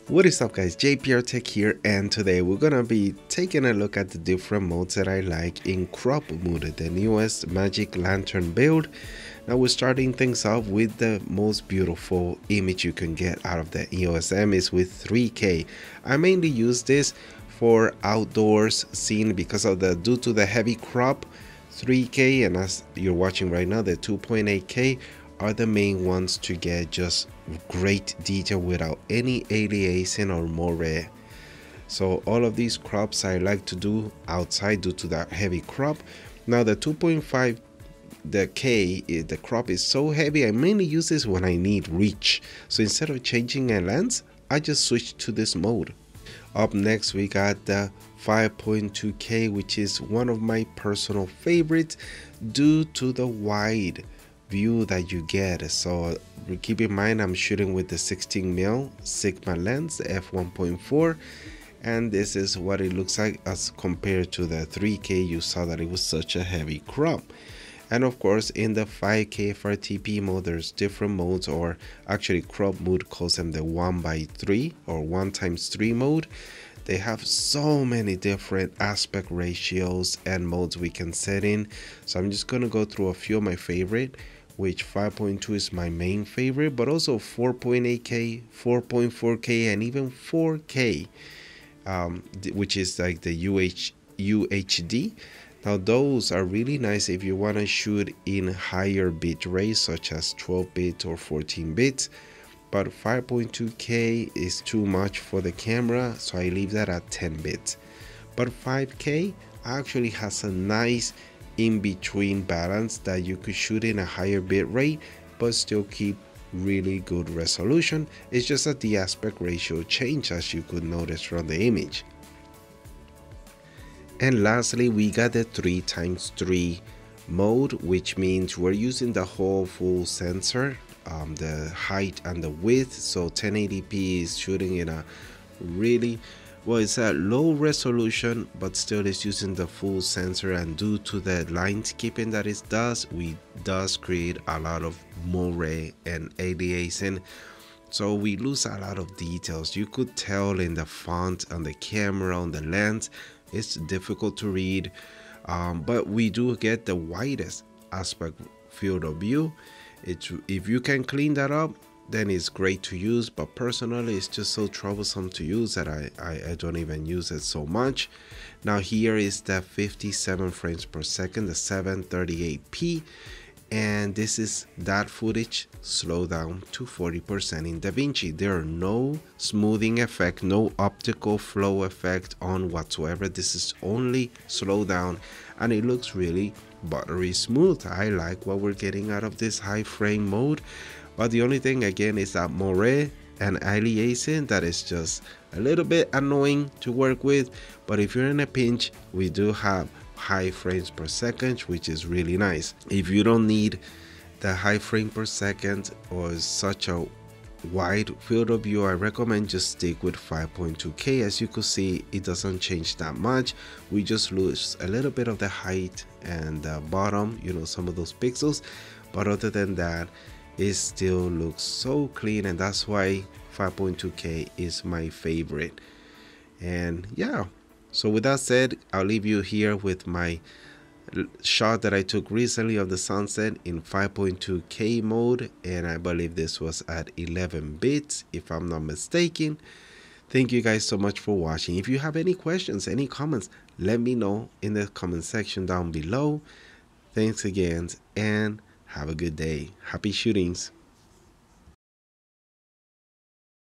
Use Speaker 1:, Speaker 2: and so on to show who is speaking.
Speaker 1: What is up guys, JPR Tech here, and today we're gonna be taking a look at the different modes that I like in crop mode, the newest Magic Lantern build. Now we're starting things off with the most beautiful image you can get out of the EOS-M is with 3K. I mainly use this for outdoors scene because of due to the heavy crop. 3K and as you're watching right now, the 2.8K are the main ones to get just great detail without any aliasing or moire. So all of these crops I like to do outside due to that heavy crop. Now the 2.5, the crop is so heavy, I mainly use this when I need reach. So instead of changing a lens, I just switch to this mode. Up next we got the 5.2K, which is one of my personal favorites due to the wide view that you get. So keep in mind I'm shooting with the 16mm Sigma lens, the F1.4, and this is what it looks like as compared to the 3K. You saw that it was such a heavy crop. And of course in the 5K FRTP mode there's different modes, or actually crop mode calls them the 1x3 or 1x3 mode. They have so many different aspect ratios and modes we can set in. So I'm just gonna go through a few of my favorite, which 5.2 is my main favorite, but also 4.8K, 4.4K, and even 4K, which is like the UHD. Now those are really nice if you want to shoot in higher bit rates such as 12 bits or 14 bits, but 5.2K is too much for the camera, so I leave that at 10 bits. But 5K actually has a nice in-between balance that you could shoot in a higher bit rate but still keep really good resolution. It's just that the aspect ratio change, as you could notice from the image. And lastly we got the 3x3 mode, which means we're using the whole full sensor, the height and the width. So 1080p is shooting in a really, well, it's a low resolution, but still it's using the full sensor, and due to the line skipping that it does, we does create a lot of moire and aliasing. So we lose a lot of details. You could tell in the font, on the camera, on the lens, it's difficult to read, but we do get the widest aspect field of view. If you can clean that up, then it's great to use, but personally it's just so troublesome to use that I don't even use it so much. Now here is the 57 frames per second, the 738p, and this is that footage slowed down to 40% in DaVinci. There are no smoothing effect, no optical flow effect on whatsoever. This is only slow down, and it looks really buttery smooth. I like what we're getting out of this high frame mode, but the only thing again is that moire and aliasing that is just a little bit annoying to work with. But if you're in a pinch, we do have high frames per second, which is really nice. If you don't need the high frame per second or such a wide field of view, I recommend just stick with 5.2K. As you could see, it doesn't change that much. We just lose a little bit of the height and the bottom, you know, some of those pixels, but other than that it still looks so clean, and that's why 5.2K is my favorite. And yeah, so with that said, I'll leave you here with my shot that I took recently of the sunset in 5.2K mode, and I believe this was at 11 bits if I'm not mistaken. Thank you guys so much for watching. If you have any questions, any comments, let me know in the comment section down below. Thanks again and have a good day. Happy shootings.